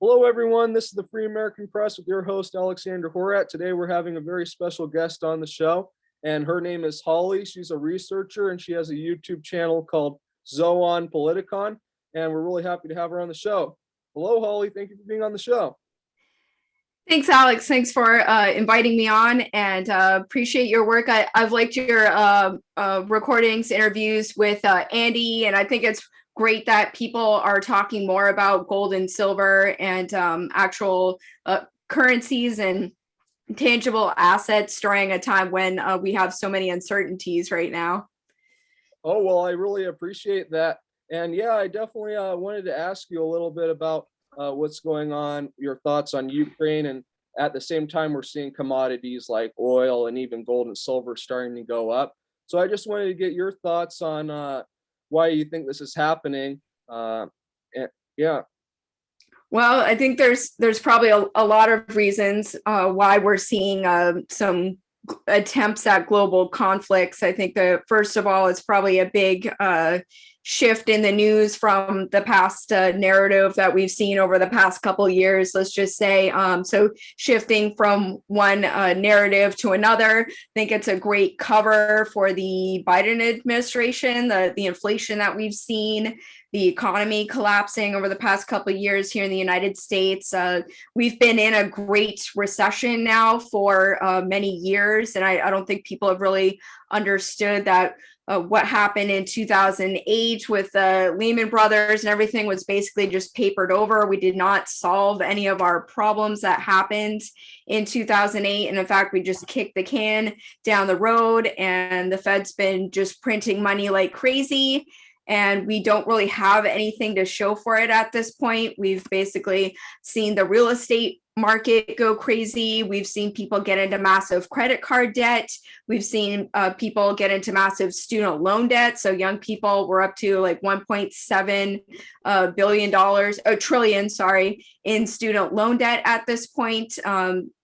Hello, everyone. This is the Free American Press with your host, Alexander Horat. Today, we're having a very special guest on the show, and her name is Holly. She's a researcher, and she has a YouTube channel called Zoon Politikon, and we're really happy to have her on the show. Hello, Holly. Thank you for being on the show. Thanks, Alex. Thanks for inviting me on, and appreciate your work. I've liked your recordings, interviews with Andy, and I think it's great that people are talking more about gold and silver and actual currencies and tangible assets during a time when we have so many uncertainties right now. Oh, well, I really appreciate that. And yeah, I definitely wanted to ask you a little bit about what's going on, your thoughts on Ukraine. And at the same time, we're seeing commodities like oil and even gold and silver starting to go up. So I just wanted to get your thoughts on why you think this is happening. Yeah. Well, I think there's probably a lot of reasons why we're seeing some attempts at global conflicts. I think that first of all, it's probably a big shift in the news from the past narrative that we've seen over the past couple of years, let's just say. So shifting from one narrative to another, I think it's a great cover for the Biden administration, the inflation that we've seen, the economy collapsing over the past couple of years here in the United States. We've been in a great recession now for many years, and I don't think people have really understood that what happened in 2008 with the Lehman Brothers and everything was basically just papered over. We did not solve any of our problems that happened in 2008. And in fact, we just kicked the can down the road, and the Fed's been just printing money like crazy. And we don't really have anything to show for it at this point. We've basically seen the real estate market go crazy. We've seen people get into massive credit card debt. We've seen people get into massive student loan debt. So young people were up to like $1.7 billion, a trillion, sorry, in student loan debt at this point.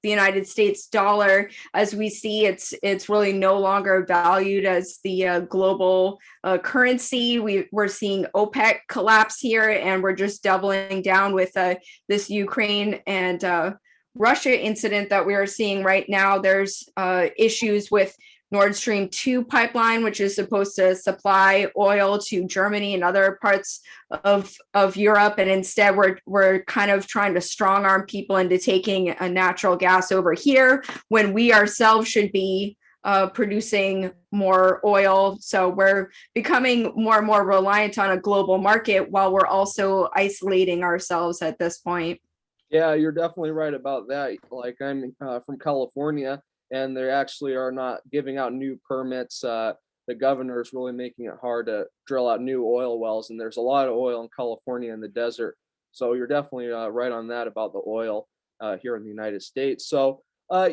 The United States dollar, as we see, it's really no longer valued as the global currency. We're seeing OPEC collapse here, and we're just doubling down with this Ukraine and Russia incident that we are seeing right now. There's issues with Nord Stream 2 pipeline, which is supposed to supply oil to Germany and other parts of Europe. And instead, we're kind of trying to strong arm people into taking a natural gas over here when we ourselves should be producing more oil. So we're becoming more and more reliant on a global market while we're also isolating ourselves at this point. Yeah, you're definitely right about that. Like I'm from California, and they actually are not giving out new permits. The governor is really making it hard to drill out new oil wells, and there's a lot of oil in California in the desert. So you're definitely right on that about the oil here in the United States. So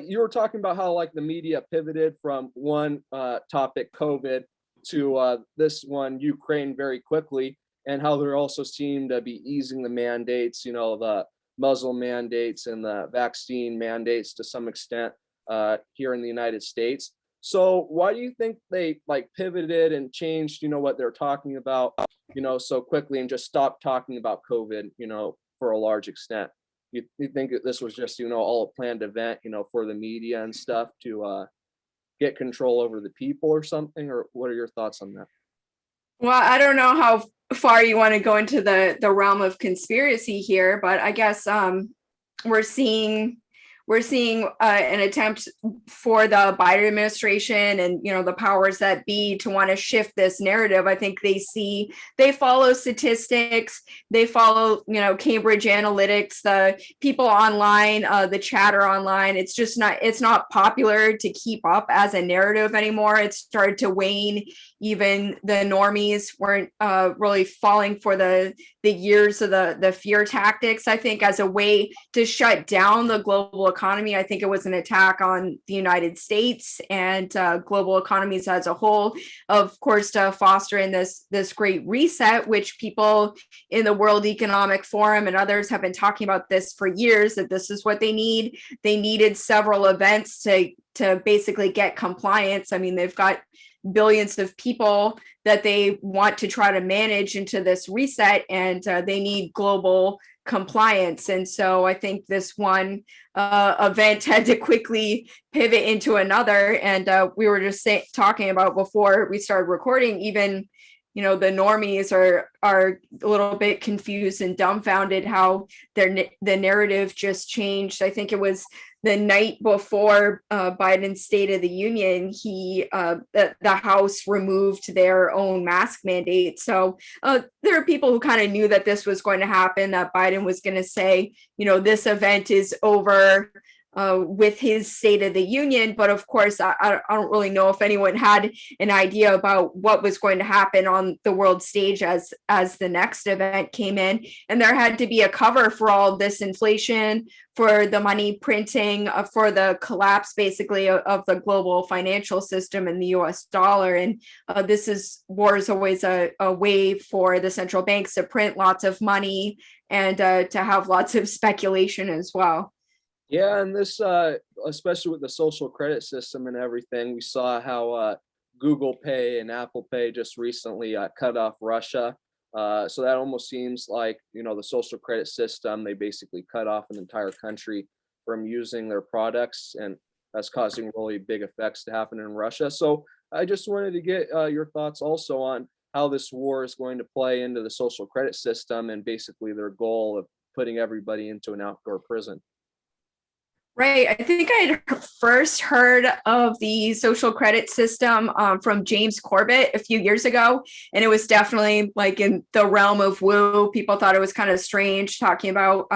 you were talking about how like the media pivoted from one topic, COVID, to this one, Ukraine, very quickly, and how they're also seem to be easing the mandates, the Muslim mandates and the vaccine mandates to some extent here in the United States. So why do you think they like pivoted and changed, what they're talking about, so quickly and just stopped talking about COVID, for a large extent? You think that this was just, all a planned event, for the media and stuff to get control over the people or something? Or what are your thoughts on that? Well, I don't know how far you want to go into the realm of conspiracy here, but I guess we're seeing an attempt for the Biden administration and the powers that be to want to shift this narrative. I think they follow statistics, they follow Cambridge Analytics, the people online, the chatter online. It's not popular to keep up as a narrative anymore. It started to wane. Even the normies weren't really falling for the years of the fear tactics, I think, as a way to shut down the global economy. I think it was an attack on the United States and global economies as a whole, of course, to foster in this great reset, which people in the World Economic Forum and others have been talking about this for years, that this is what they need. They needed several events to basically get compliance. I mean, they've got billions of people that they want to try to manage into this reset, and they need global compliance. And so I think this one event had to quickly pivot into another. And we were just talking about before we started recording, even the normies are a little bit confused and dumbfounded how the narrative just changed. I think it was the night before Biden's State of the Union, the House removed their own mask mandate. So there are people who kind of knew that this was going to happen, that Biden was going to say, this event is over with his State of the Union. But of course, I don't really know if anyone had an idea about what was going to happen on the world stage as the next event came in. And there had to be a cover for all this inflation, for the money printing, for the collapse, basically, of the global financial system and the US dollar. And war is always a way for the central banks to print lots of money and to have lots of speculation as well. Yeah, and this, especially with the social credit system and everything, we saw how Google Pay and Apple Pay just recently cut off Russia. So that almost seems like, the social credit system, they basically cut off an entire country from using their products, and that's causing really big effects to happen in Russia. So I just wanted to get your thoughts also on how this war is going to play into the social credit system and basically their goal of putting everybody into an outdoor prison. Right. I think I had first heard of the social credit system from James Corbett a few years ago. And it was definitely like in the realm of woo. People thought it was kind of strange, talking about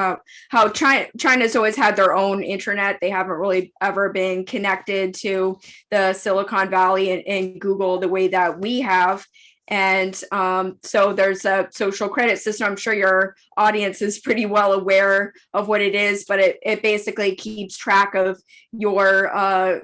how China's always had their own internet. They haven't really ever been connected to the Silicon Valley and Google the way that we have. And so there's a social credit system. I'm sure your audience is pretty well aware of what it is, but it basically keeps track of your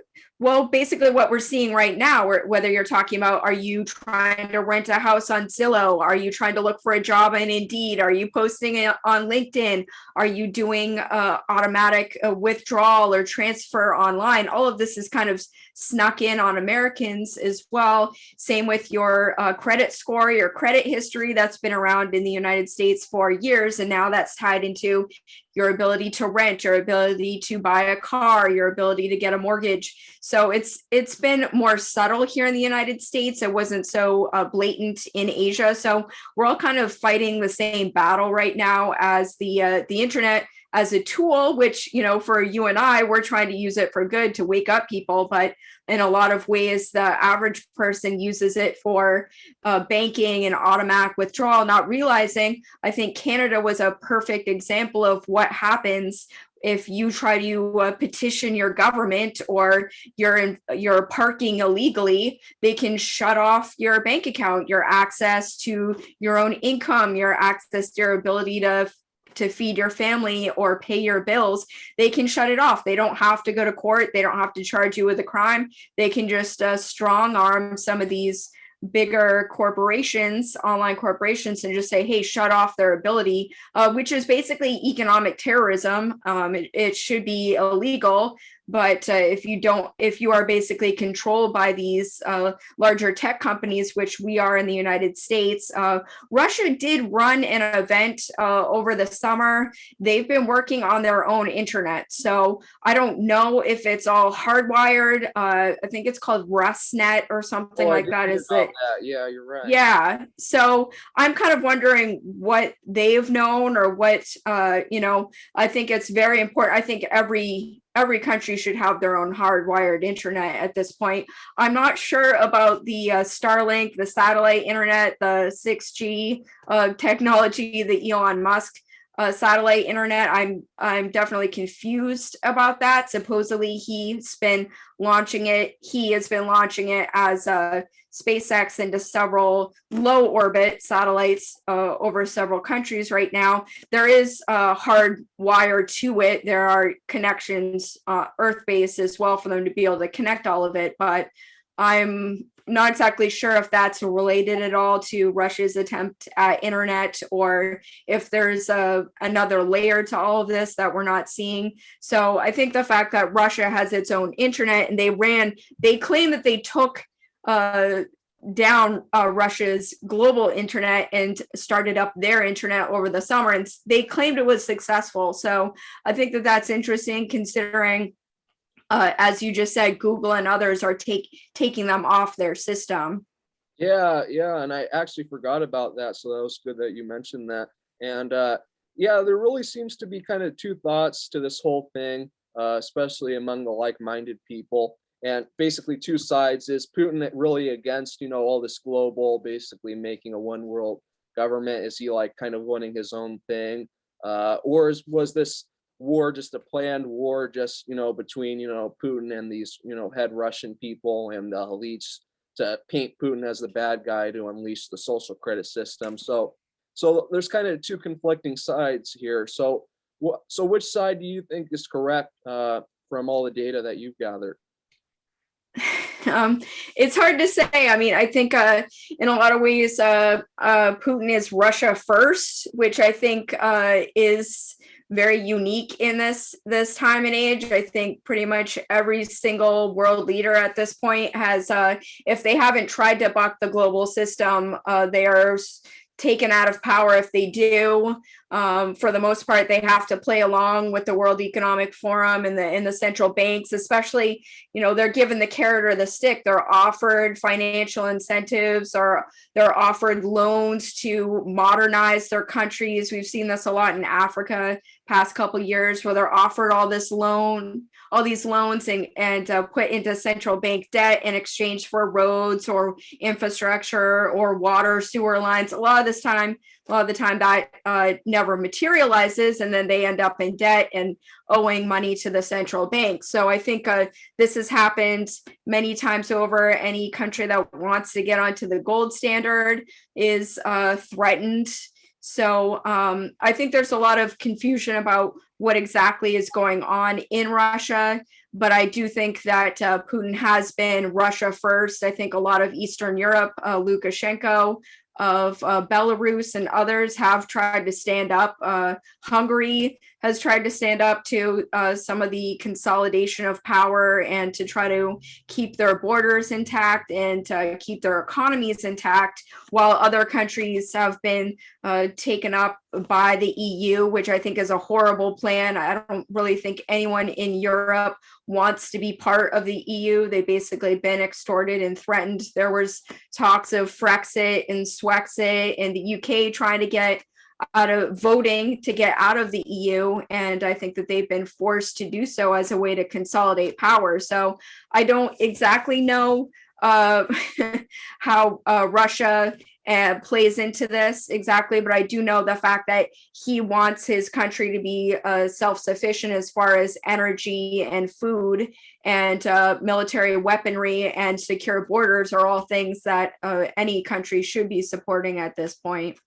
basically what we're seeing right now, whether you're talking about, are you trying to rent a house on Zillow? Are you trying to look for a job on Indeed? Are you posting it on LinkedIn? Are you doing automatic withdrawal or transfer online? All of this is kind of snuck in on Americans as well. Same with your credit score, your credit history that's been around in the United States for years. And now that's tied into your ability to rent, your ability to buy a car, your ability to get a mortgage. So it's been more subtle here in the United States. It wasn't so blatant in Asia. So we're all kind of fighting the same battle right now as the internet as a tool, which, for you and I, we're trying to use it for good to wake up people. But in a lot of ways, the average person uses it for banking and automatic withdrawal, not realizing. I think Canada was a perfect example of what happens if you try to petition your government, or you're parking illegally. They can shut off your bank account, your access to your own income, your access to your ability to feed your family or pay your bills. They can shut it off. They don't have to go to court. They don't have to charge you with a crime. They can just strong arm some of these bigger corporations, online corporations, and just say, hey, shut off their ability, which is basically economic terrorism. It should be illegal. But if you are basically controlled by these larger tech companies, which we are in the United States, Russia did run an event over the summer. They've been working on their own internet. So I don't know if it's all hardwired. I think it's called RusNet or something like that. Is it? Yeah, you're right. Yeah. So I'm kind of wondering what they've known, or what, I think it's very important. I think every country should have their own hardwired internet at this point. I'm not sure about the Starlink, the satellite internet, the 6G technology, the Elon Musk satellite internet. I'm definitely confused about that. Supposedly he has been launching it as SpaceX into several low orbit satellites over several countries right now. There is a hard wire to it. There are connections Earth-based as well for them to be able to connect all of it, but I'm not exactly sure if that's related at all to Russia's attempt at internet, or if there's another layer to all of this that we're not seeing. So I think the fact that Russia has its own internet, and they claim that they took down Russia's global internet and started up their internet over the summer, and they claimed it was successful. So I think that that's interesting, considering, as you just said, Google and others are taking them off their system. Yeah, yeah, and I actually forgot about that, so that was good that you mentioned that. And yeah, there really seems to be kind of two thoughts to this whole thing, especially among the like-minded people. And basically, two sides: is Putin really against, all this global, basically making a one world government? Is he like kind of wanting his own thing, or was this war just a planned war, just between Putin and these head Russian people and the elites, to paint Putin as the bad guy to unleash the social credit system? So there's kind of two conflicting sides here. So which side do you think is correct, from all the data that you've gathered? It's hard to say. I mean, I think in a lot of ways, Putin is Russia first, which I think is very unique in this time and age. I think pretty much every single world leader at this point has, if they haven't tried to buck the global system, they are taken out of power if they do. For the most part, they have to play along with the World Economic Forum and the central banks, especially, they're given the carrot or the stick. They're offered financial incentives, or they're offered loans to modernize their countries. We've seen this a lot in Africa past couple of years, where they're offered all these loans and put into central bank debt in exchange for roads or infrastructure or water, sewer lines. A lot of the time that never materializes, and then they end up in debt and owing money to the central bank. So I think this has happened many times over. Any country that wants to get onto the gold standard is threatened. So I think there's a lot of confusion about what exactly is going on in Russia. But I do think that Putin has been Russia first. I think a lot of Eastern Europe, Lukashenko of Belarus and others have tried to stand up. Hungary has tried to stand up to some of the consolidation of power and to try to keep their borders intact and keep their economies intact, while other countries have been taken up by the EU, which I think is a horrible plan. I don't really think anyone in Europe wants to be part of the EU. They've basically been extorted and threatened. There was talks of Frexit and Swexit and the UK trying to get out of voting to get out of the EU. And I think that they've been forced to do so as a way to consolidate power. So I don't exactly know how Russia plays into this exactly, but I do know the fact that he wants his country to be self-sufficient as far as energy and food, and military weaponry and secure borders are all things that any country should be supporting at this point.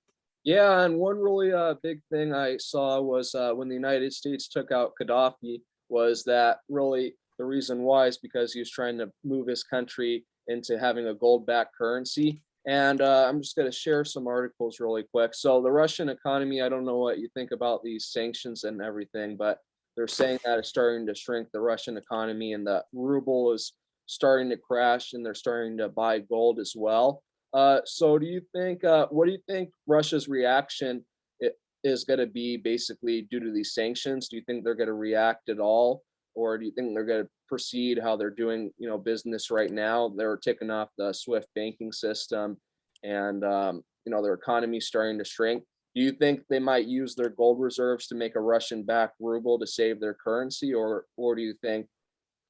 Yeah, and one really big thing I saw was when the United States took out Gaddafi, was that really the reason why is because he was trying to move his country into having a gold-backed currency. And I'm just going to share some articles really quick. So the Russian economy, I don't know what you think about these sanctions and everything, but they're saying that it's starting to shrink the Russian economy, and the ruble is starting to crash, and they're starting to buy gold as well. So do you think, what do you think Russia's reaction is going to be basically due to these sanctions? Do you think they're going to react at all? Or do you think they're going to proceed how they're doing, business right now? They're taking off the SWIFT banking system, and, their economy starting to shrink. Do you think they might use their gold reserves to make a Russian-backed ruble to save their currency? Or do you think,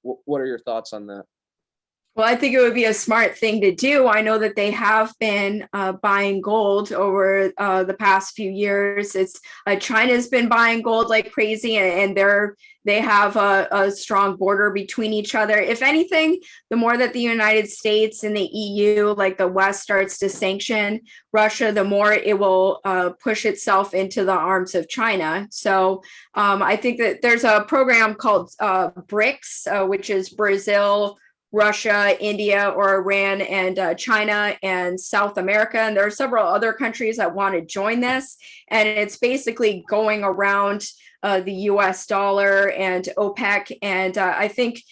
what are your thoughts on that? Well, I think it would be a smart thing to do. I know that they have been buying gold over the past few years. It's China's been buying gold like crazy, and they have a strong border between each other. If anything, the more that the United States and the EU, like the West, starts to sanction Russia, the more it will push itself into the arms of China. So I think that there's a program called BRICS, which is Brazil, Russia, India, or Iran, and China and South America. And there are several other countries that want to join this. And it's basically going around the US dollar and OPEC. And I think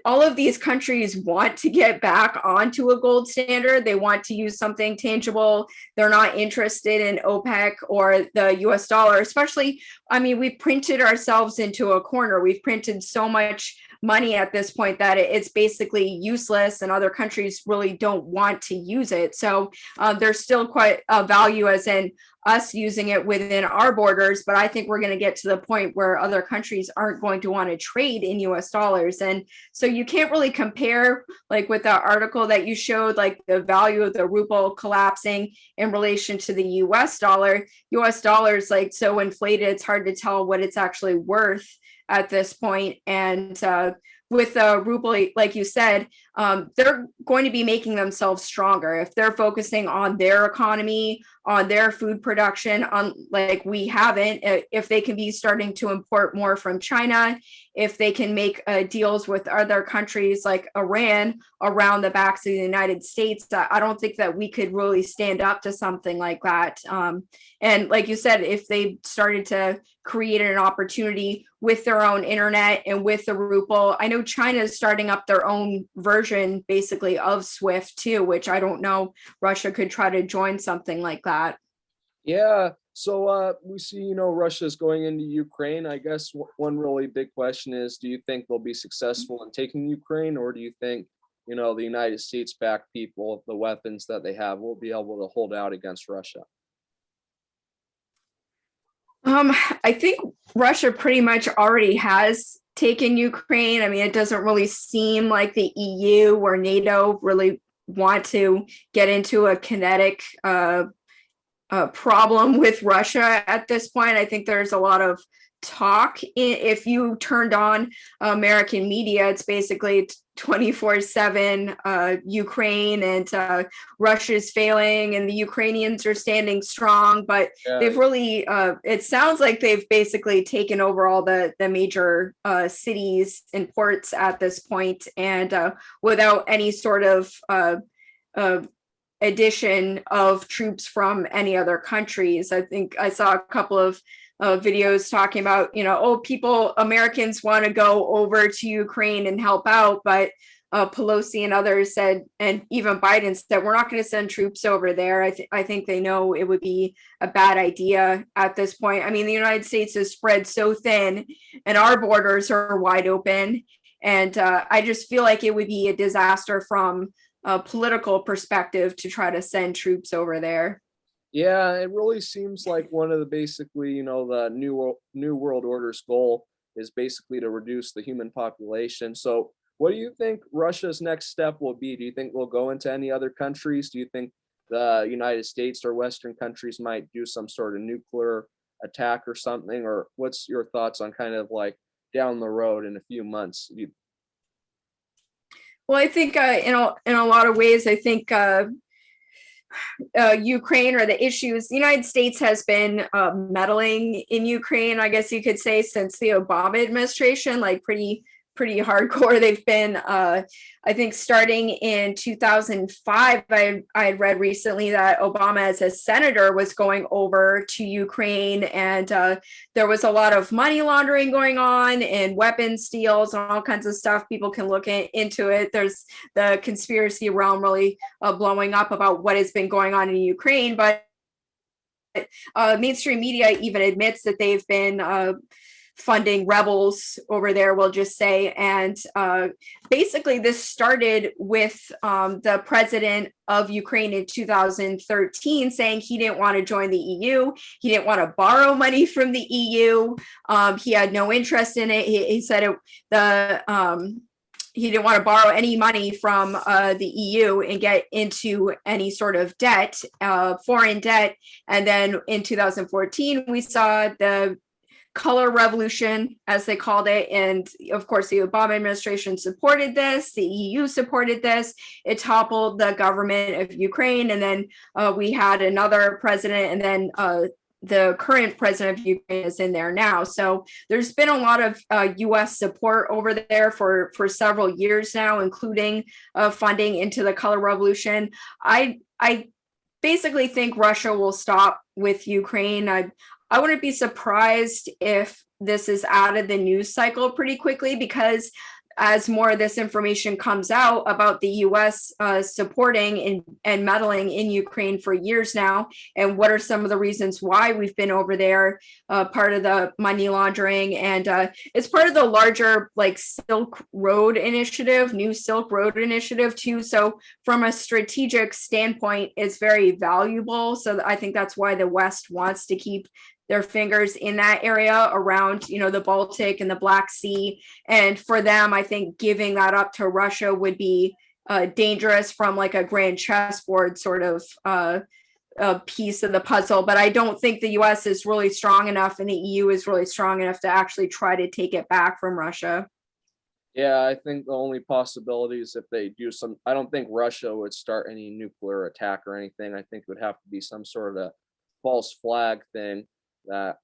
all of these countries want to get back onto a gold standard. They want to use something tangible. They're not interested in OPEC or the US dollar, especially, I mean, we've printed ourselves into a corner. We've printed so much money at this point that it's basically useless, and other countries really don't want to use it. So there's still quite a value as in us using it within our borders, but I think we're going to get to the point where other countries aren't going to want to trade in US dollars. And so you can't really compare, like with the article that you showed, like the value of the ruble collapsing in relation to the US dollar. US dollars like so inflated, it's hard to tell what it's actually worth at this point. And with the ruble, like you said, they're going to be making themselves stronger if they're focusing on their economy, on their food production, on like we haven't. If they can be starting to import more from China, if they can make deals with other countries like Iran around the backs of the United States, I don't think that we could really stand up to something like that. And like you said, if they started to create an opportunity with their own internet and with the ruble, I know China is starting up their own version basically of SWIFT too, which I don't know Russia could try to join something like that. Yeah. So we see, Russia's going into Ukraine. I guess one really big question is, do you think they'll be successful in taking Ukraine, or do you think, the United States backed people, the weapons that they have, will be able to hold out against Russia? I think Russia pretty much already has taken Ukraine. I mean, it doesn't really seem like the EU or NATO really want to get into a kinetic problem with Russia at this point. I think there's a lot of talk. If you turned on American media, it's basically 24/7 Ukraine, and Russia's failing and the Ukrainians are standing strong, but they've really it sounds like they've basically taken over all the major cities and ports at this point, and without any sort of addition of troops from any other countries. I think I saw a couple of videos talking about, Americans want to go over to Ukraine and help out, but Pelosi and others said, and even Biden said, we're not going to send troops over there. I think they know it would be a bad idea at this point. I mean, the United States is spread so thin and our borders are wide open. And I just feel like it would be a disaster from a political perspective to try to send troops over there. Yeah, it really seems like one of the basically, the new world order's goal is basically to reduce the human population. So what do you think Russia's next step will be? Do you think they'll go into any other countries? Do you think the United States or Western countries might do some sort of nuclear attack or something? Or what's your thoughts on kind of like down the road in a few months? Well, I think in a lot of ways, I think Ukraine or the issues, the United States has been meddling in Ukraine, I guess you could say, since the Obama administration, like pretty hardcore. They've been, I think starting in 2005, I had read recently that Obama as a senator was going over to Ukraine, and there was a lot of money laundering going on and weapons deals and all kinds of stuff. People can look into it. There's the conspiracy realm really blowing up about what has been going on in Ukraine, but mainstream media even admits that they've been funding rebels over there, we'll just say. And basically this started with the president of Ukraine in 2013 saying he didn't want to join the EU. He didn't want to borrow money from the EU. He had no interest in it. He said he didn't want to borrow any money from the EU and get into any sort of debt, foreign debt. And then in 2014, we saw the color revolution, as they called it. And of course, the Obama administration supported this. The EU supported this. It toppled the government of Ukraine. And then we had another president, and then the current president of Ukraine is in there now. So there's been a lot of US support over there for several years now, including funding into the color revolution. I basically think Russia will stop with Ukraine. I wouldn't be surprised if this is out of the news cycle pretty quickly, because as more of this information comes out about the US supporting and meddling in Ukraine for years now, and what are some of the reasons why we've been over there, part of the money laundering, and it's part of the larger like Silk Road Initiative, New Silk Road Initiative too. So from a strategic standpoint, it's very valuable. So I think that's why the West wants to keep their fingers in that area around, the Baltic and the Black Sea. And for them, I think giving that up to Russia would be dangerous from like a grand chessboard sort of a piece of the puzzle. But I don't think the US is really strong enough and the EU is really strong enough to actually try to take it back from Russia. Yeah, I think the only possibility is if they do I don't think Russia would start any nuclear attack or anything. I think it would have to be some sort of false flag thing that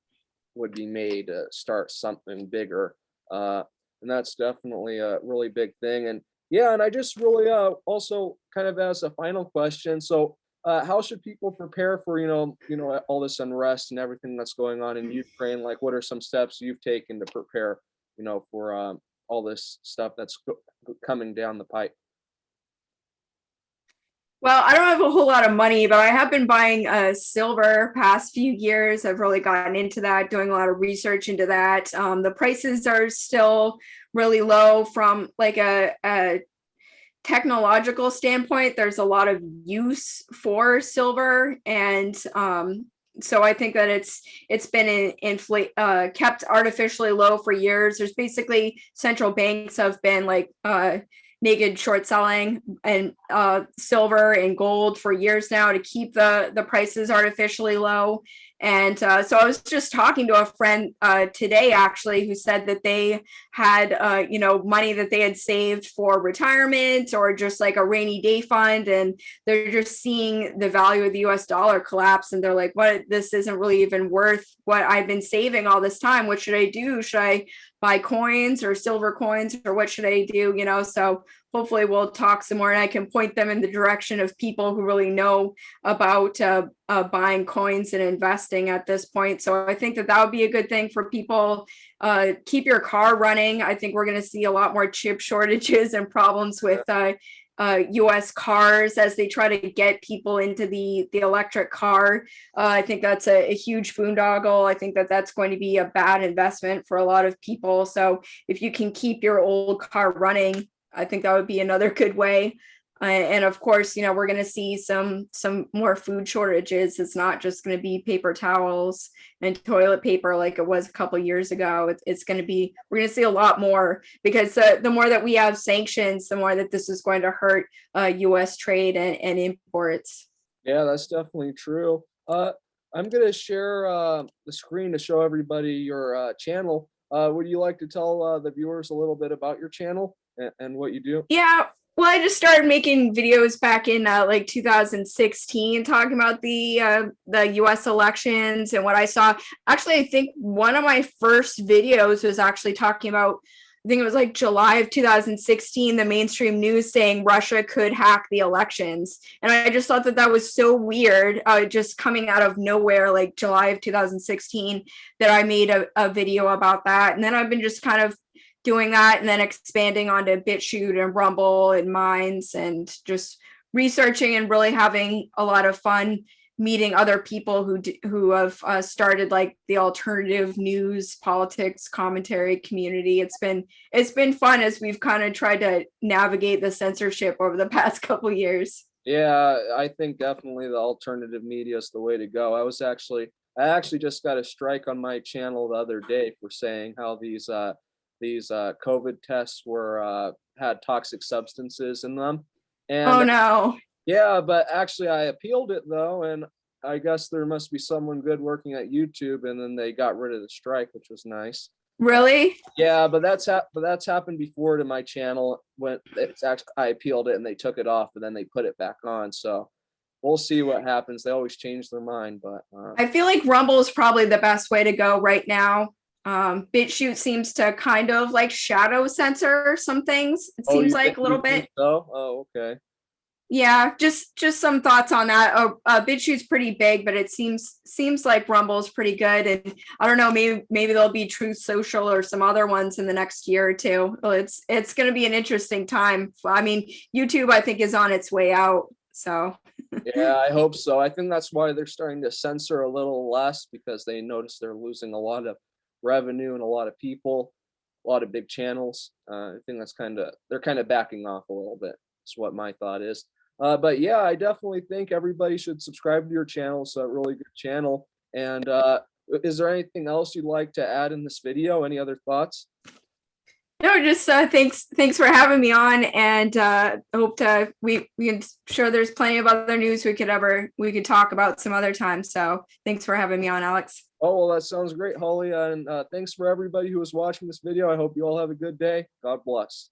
would be made to start something bigger. And that's definitely a really big thing. And yeah, and I just really also kind of as a final question. So how should people prepare for, all this unrest and everything that's going on in Ukraine? Like, what are some steps you've taken to prepare, for all this stuff that's coming down the pipe? Well, I don't have a whole lot of money, but I have been buying silver past few years. I've really gotten into that, doing a lot of research into that. The prices are still really low from like a technological standpoint. There's a lot of use for silver, and so I think that it's been kept artificially low for years. There's basically central banks have been like naked short selling and silver and gold for years now to keep the prices artificially low. And so I was just talking to a friend today, actually, who said that they had, money that they had saved for retirement or just like a rainy day fund. And they're just seeing the value of the US dollar collapse. And they're like, what, this isn't really even worth what I've been saving all this time. What should I do? Should I buy coins or silver coins, or what should I do? So hopefully we'll talk some more and I can point them in the direction of people who really know about buying coins and investing at this point. So I think that would be a good thing for people. Keep your car running. I think we're going to see a lot more chip shortages and problems with US cars as they try to get people into the electric car. I think that's a huge boondoggle. I think that that's going to be a bad investment for a lot of people. So if you can keep your old car running, I think that would be another good way. And of course, we're going to see some more food shortages. It's not just going to be paper towels and toilet paper like it was a couple of years ago. It's going to be, we're going to see a lot more, because the more that we have sanctions, the more that this is going to hurt US trade and imports. Yeah, that's definitely true. I'm going to share the screen to show everybody your channel. Would you like to tell the viewers a little bit about your channel and what you do? Yeah. Well, I just started making videos back in like 2016, talking about the U.S. elections and what I saw. Actually, I think one of my first videos was actually talking about, I think it was like July of 2016, the mainstream news saying Russia could hack the elections. And I just thought that was so weird, just coming out of nowhere, like July of 2016, that I made a video about that. And then I've been just kind of doing that and then expanding onto BitChute and Rumble and Minds, and just researching and really having a lot of fun meeting other people who have started like the alternative news, politics, commentary community. It's been fun as we've kind of tried to navigate the censorship over the past couple years. Yeah, I think definitely the alternative media is the way to go. I actually just got a strike on my channel the other day for saying how these COVID tests had toxic substances in them. And oh no. Yeah, but actually I appealed it though, and I guess there must be someone good working at YouTube, and then they got rid of the strike, which was nice. Really? Yeah, but that's happened before to my channel. When I appealed it and they took it off, and then they put it back on. So we'll see what happens. They always change their mind, but I feel like Rumble is probably the best way to go right now. BitChute seems to kind of like shadow censor some things. It seems like a little bit. So? Oh, okay. Yeah, just some thoughts on that. BitChute's pretty big, but it seems like Rumble's pretty good, and I don't know, maybe there'll be Truth Social or some other ones in the next year or two. Well, it's going to be an interesting time. I mean, YouTube I think is on its way out. So Yeah, I hope so. I think that's why they're starting to censor a little less, because they notice they're losing a lot of revenue and a lot of people, a lot of big channels. I think that's they're kind of backing off a little bit. That's what my thought is. But yeah, I definitely think everybody should subscribe to your channel. It's a really good channel. And is there anything else you'd like to add in this video? Any other thoughts? no, just thanks for having me on, and hope to we can sure there's plenty of other news we could talk about some other time. So thanks for having me on, Alex. Oh, well, that sounds great, Holly. And thanks for everybody who was watching this video. I hope you all have a good day. God bless.